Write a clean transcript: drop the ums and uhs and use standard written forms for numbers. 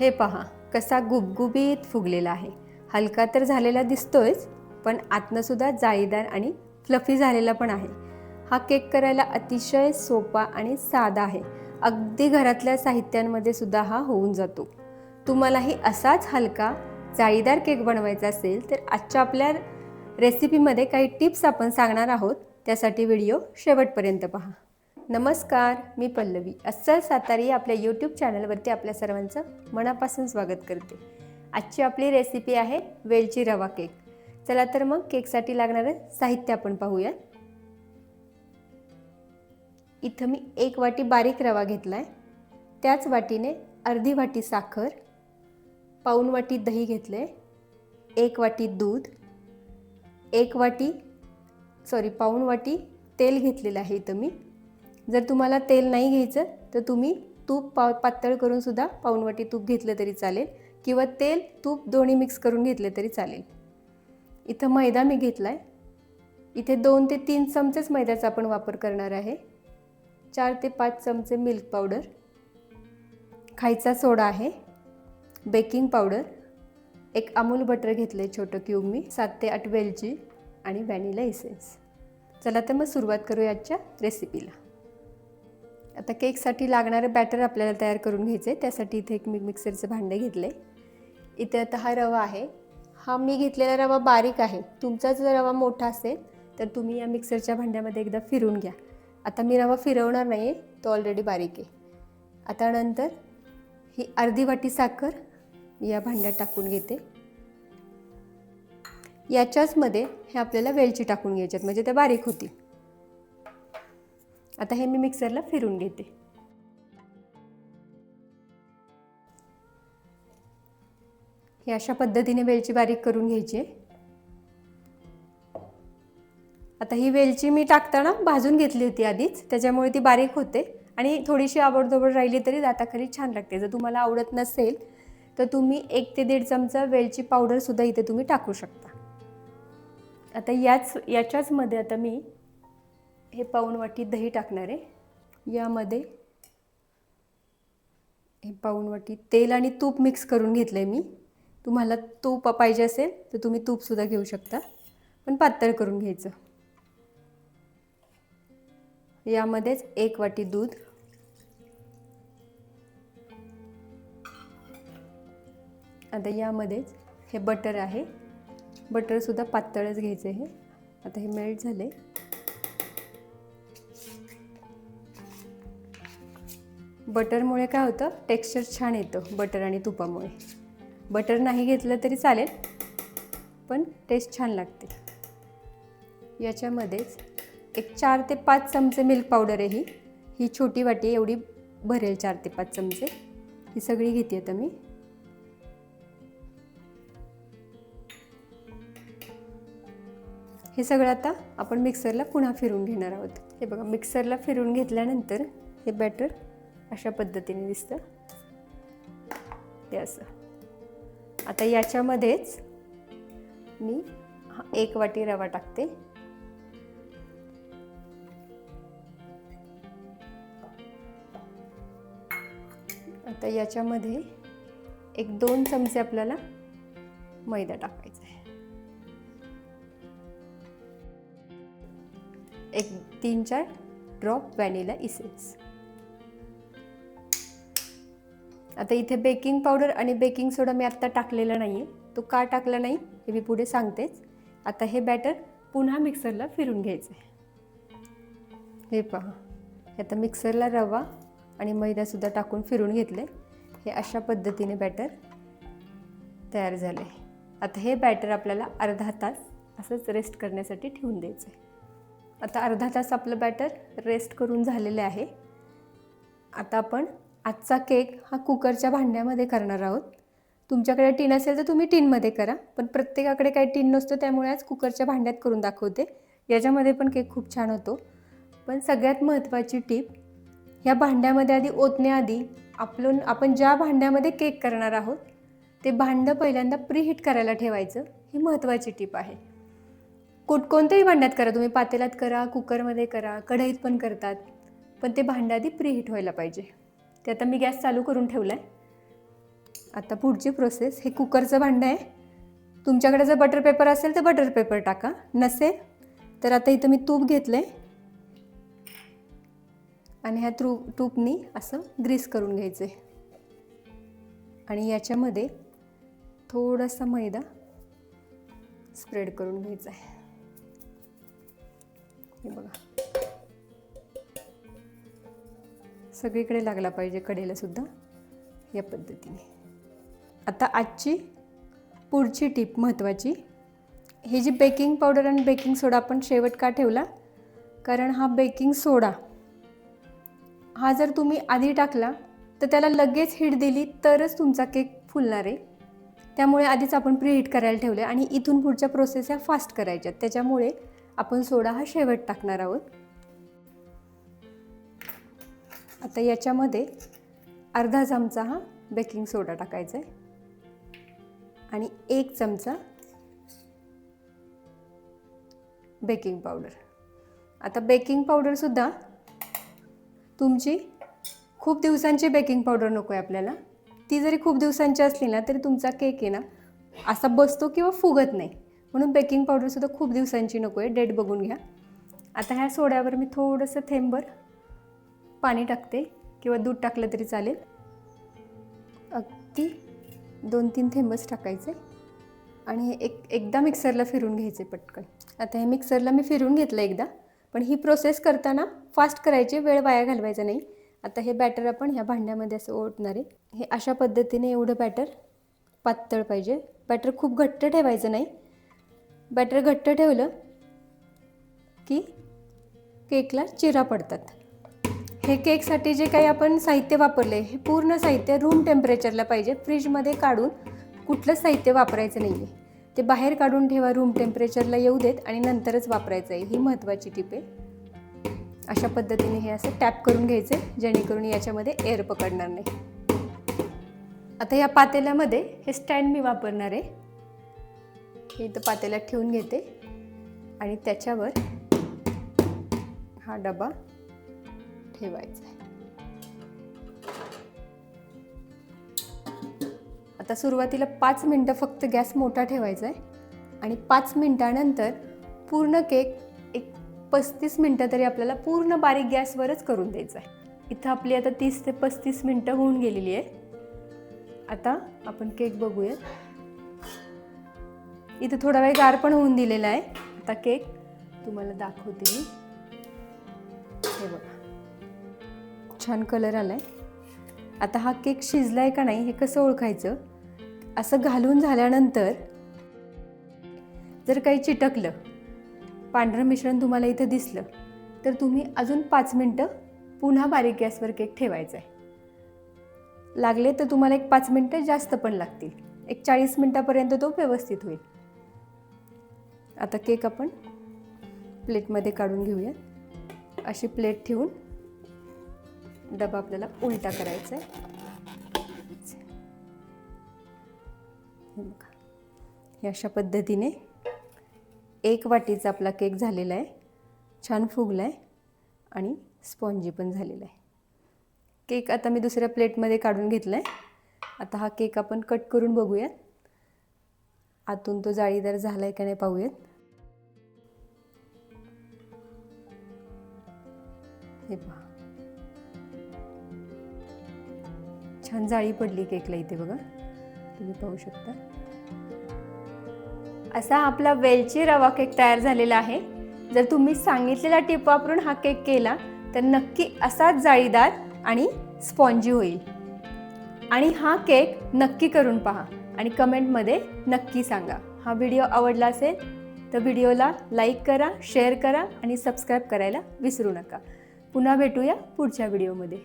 हे पहा कसा गुबगुबीत फुगलेला आहे. हलका तर झालेला दिसतोयच, पण आतनं सुद्धा जाळीदार आणि फ्लफी झालेला पण आहे. हा केक करायला अतिशय सोपा आणि साधा आहे. अगदी घरातल्या साहित्यांमध्ये सुद्धा हा होऊन जातो. तुम्हालाही असाच हलका जाळीदार केक बनवायचा असेल तर आजच्या आपल्या रेसिपीमध्ये काही टिप्स आपण सांगणार आहोत. त्यासाठी व्हिडिओ शेवटपर्यंत पहा. नमस्कार, मी पल्लवी अस्सल सातारी आपल्या यूट्यूब चॅनलवरती आपल्या सर्वांचं मनापासून स्वागत करते. आजची आपली रेसिपी आहे वेलची रवा केक. चला तर मग केकसाठी लागणारे साहित्य आपण पाहूया. इथं मी 1 वाटी बारीक रवा घेतलाय. त्याच वाटीने अर्धी वाटी साखर, पाऊण वाटी दही घेतले, 1 वाटी दूध, पाऊण वाटी तेल घेतलेलं आहे इथं मी. जर तुम्हाला तेल नाही घ्यायचं तर तुम्ही तूप पातळ करून सुद्धा पाऊण वाटी तूप घेतलं तरी चालेल, किंवा तेल तूप दोन्ही मिक्स करून घेतले तरी चालेल. इथं मैदा मी घेतलाय. इथे 2 ते 3 चमचेच मैद्याचा आपण वापर करणार आहे. 4 ते 5 चमचे मिल्क पावडर, खायचा सोडा आहे, बेकिंग पावडर, एक अमूल बटर घेतले छोटं क्यूब मी, 7 ते 8 वेलची आणि व्हॅनिला इसेन्स. चला तर मग सुरुवात करूया आजच्या रेसिपीला. आता केकसाठी लागणारं बॅटर आपल्याला तयार करून घ्यायचं आहे. त्यासाठी इथे एक मी मिक्सरचं भांडं घेतलं आहे. इथे आता हा रवा आहे. हा मी घेतलेला रवा बारीक आहे. तुमचा जर रवा मोठा असेल तर तुम्ही या मिक्सरच्या भांड्यामध्ये एकदा फिरून घ्या. आता मी रवा फिरवणार नाही आहे, तो ऑलरेडी बारीक आहे. आता नंतर ही अर्धी वाटी साखर या भांड्यात टाकून घेते. याच्याचमध्ये हे आपल्याला वेलची टाकून घ्यायच्यात, म्हणजे ते बारीक होतील. आता हे मी मिक्सरला फिरून घेते. हे अशा पद्धतीने वेलची बारीक करून घ्यायची. आता ही वेलची मी टाकताना भाजून घेतली होती आधीच, त्याच्यामुळे ती बारीक होते आणि थोडीशी आबडधोबड राहिली तरी दाताखाली छान लागते. जर तुम्हाला आवडत नसेल तर तुम्ही 1 ते 1.5 चमचा वेलची पावडर सुद्धा इथे तुम्ही टाकू शकता. आता याच्याच मध्ये आता मी हे पाऊण वाटी दही टाकणार आहे. यामध्ये हे पाऊण वाटी तेल आणि तूप मिक्स करून घेतलंय मी. तुम्हाला तूप पाहिजे असेल तर तुम्ही तूप सुद्धा घेऊ शकता, पण पातळ करून घ्यायचं. यामध्येच 1 वाटी दूध, आता यामध्येच हे बटर आहे. बटर सुद्धा पातळच घ्यायचं आहे. आता हे मेल्ट झाले. बटरमुळे काय होतं, टेक्स्चर छान येतं बटर आणि तुपामुळे. बटर नाही घेतलं तरी चालेल, पण टेस्ट छान लागते. याच्यामध्येच एक 4 ते 5 चमचे मिल्क पावडर आहे. ही छोटी वाटी एवढी भरेल, 4 ते 5 चमचे. ही सगळी घेते आता मी. हे सगळं आता आपण मिक्सरला पुन्हा फिरून घेणार आहोत. हे बघा, मिक्सरला फिरून घेतल्यानंतर हे बॅटर अशा पद्धतीने दिसतं. ते असं. आता याच्यामध्येच मी 1 वाटी रवा टाकते. आता याच्यामध्ये एक 2 चमचे आपल्याला मैदा टाकायचा आहे. एक 3-4 ड्रॉप व्हॅनिला इसेन्स. आता इथे बेकिंग पावडर आणि बेकिंग सोडा मी आत्ता टाकलेला नाही आहे. तो का टाकला नाही हे मी पुढे सांगतेच. आता हे बॅटर पुन्हा मिक्सरला फिरून घ्यायचं आहे. हे पहा, आता मिक्सरला रवा आणि मैदासुद्धा टाकून फिरून घेतले. हे अशा पद्धतीने बॅटर तयार झाले. आता हे बॅटर आपल्याला अर्धा तास असंच रेस्ट करण्यासाठी ठेवून द्यायचं आहे. आता अर्धा तास आपलं बॅटर रेस्ट करून झालेले आहे. आता आपण आजचा केक हा कुकरच्या भांड्यामध्ये करणार आहोत. तुमच्याकडे टीन असेल तर तुम्ही टीनमध्ये करा, पण प्रत्येकाकडे काही टीन नसतं, त्यामुळे आज कुकरच्या भांड्यात करून दाखवते. याच्यामध्ये पण केक खूप छान होतो. पण सगळ्यात महत्त्वाची टीप, ह्या भांड्यामध्ये आधी ओतण्याआधी आपण ज्या भांड्यामध्ये केक करणार आहोत ते भांडं पहिल्यांदा प्रीहीट करायला ठेवायचं. ही महत्त्वाची टीप आहे. कोणत्याही भांड्यात करा तुम्ही, पातेल्यात करा, कुकरमध्ये करा, कढईत पण करतात, पण ते भांडं आधी प्रीहीट व्हायला पाहिजे. ते आता मी गॅस चालू करून ठेवला आहे. आता पुढची प्रोसेस, हे कुकरचं भांडं आहे. तुमच्याकडे जर बटर पेपर असेल तर बटर पेपर टाका, नसेल तर आता इथं मी तूप घेतलंय आणि ह्या तूपनी असं ग्रीस करून घ्यायचं आहे. आणि याच्यामध्ये थोडासा मैदा स्प्रेड करून घ्यायचा आहे. हे बघा, सगळीकडे लागला पाहिजे, कडेला सुद्धा, या पद्धतीने. आता आजची पुढची टिप महत्त्वाची, ही जी बेकिंग पावडर आणि बेकिंग सोडा आपण शेवट का ठेवला, कारण हा बेकिंग सोडा हा जर तुम्ही आधी टाकला तर त्याला लगेच हीट दिली तरच तुमचा केक फुलणार आहे. त्यामुळे आधीच आपण प्रीहीट करायला ठेवले आणि इथून पुढच्या प्रोसेस ह्या फास्ट करायच्यात. त्याच्यामुळे आपण सोडा हा शेवट टाकणार आहोत. आता याच्यामध्ये अर्धा चमचा हा बेकिंग सोडा टाकायचा आहे आणि 1 चमचा बेकिंग पावडर. आता बेकिंग पावडरसुद्धा तुमची खूप दिवसांची बेकिंग पावडर नको आहे आपल्याला. ती जरी खूप दिवसांची असली ना तरी तुमचा केक आहे ना असा बसतो किंवा फुगत नाही. म्हणून बेकिंग पावडरसुद्धा खूप दिवसांची नको आहे, डेट बघून घ्या. आता ह्या सोड्यावर मी थोडंसं थेंबर पाणी टाकते किंवा दूध टाकलं तरी चालेल. अगदी 2-3 थेंबच टाकायचे आणि एकदा मिक्सरला फिरून घ्यायचे पटकन. आता हे मिक्सरला मी फिरून घेतलं एकदा, पण ही प्रोसेस करताना फास्ट करायची, वेळ वाया घालवायचा नाही. आता हे बॅटर आपण ह्या भांड्यामध्ये असं ओतणार आहे. हे अशा पद्धतीने एवढं बॅटर पातळ पाहिजे. बॅटर खूप घट्ट ठेवायचं नाही. बॅटर घट्ट ठेवलं की केकला चिरा पडतात. हे केकसाठी जे काही आपण साहित्य वापरले हे पूर्ण साहित्य रूम टेम्परेचरला पाहिजे. फ्रीजमध्ये काढून कुठलं साहित्य वापरायचं नाही आहे. ते बाहेर काढून ठेवा, रूम टेम्परेचरला येऊ देत आणि नंतरच वापरायचं आहे. ही महत्त्वाची टिप आहे. अशा पद्धतीने हे असं टॅप करून घ्यायचे जेणेकरून याच्यामध्ये एअर पकडणार नाही. आता या पातेल्यामध्ये हे स्टँड मी वापरणार आहे. हे इथं पातेल्यात ठेवून घेते आणि त्याच्यावर हा डबा ठेवायचा आहे. आता सुरुवातीला 5 मिनटं फक्त गॅस मोठा ठेवायचा आहे आणि 5 मिनटानंतर पूर्ण केक 35 मिनटं तरी आपल्याला पूर्ण बारीक गॅसवरच करून द्यायचा आहे. इथं आपली आता 30 ते 35 मिनटं होऊन गेलेली आहे. आता आपण केक बघूया. इथं थोडा वेळ गार पण होऊन दिलेला आहे. आता केक तुम्हाला दाखवते मी. हे बघा, छान कलर आलाय. आता हा केक शिजलाय का नाही हे कसं ओळखायचं, असं घालून झाल्यानंतर जर काही चिटकलं, पांढरं मिश्रण तुम्हाला इथं दिसलं तर तुम्ही अजून 5 मिनटं पुन्हा बारीक गॅसवर केक ठेवायचा आहे. लागले तर तुम्हाला 5 मिनटं जास्त पण लागतील. 40 मिनटापर्यंत तो व्यवस्थित होईल. आता केक आपण प्लेटमध्ये काढून घेऊया. अशी प्लेट ठेवून डबा आपल्याला उलटा करायचा आहे. हे बघा, हे अशा पद्धतीने 1 वाटीचा आपला केक झालेला आहे. छान फुगला आहे आणि स्पॉन्जी पण झालेला आहे. केक आता मी दुसऱ्या प्लेटमध्ये काढून घेतला आहे. आता हा केक आपण कट करून बघूयात. आतून तो जाळीदार झाला आहे का नाही पाहूयात. हे पहा, छान जाळी पडली केकला इथे बघा, तुम्ही पाहू शकता. असा आपला वेलची रवा केक तयार झालेला आहे. जर तुम्ही सांगितलेला टिप वापरून हा केक केला तर नक्की असाच जाळीदार आणि स्पॉन्जी होईल. आणि हा केक नक्की करून पहा आणि कमेंटमध्ये नक्की सांगा. हा व्हिडिओ आवडला असेल तर व्हिडिओला लाईक करा, शेअर करा आणि सबस्क्राईब करायला विसरू नका. पुन्हा भेटूया पुढच्या व्हिडिओमध्ये.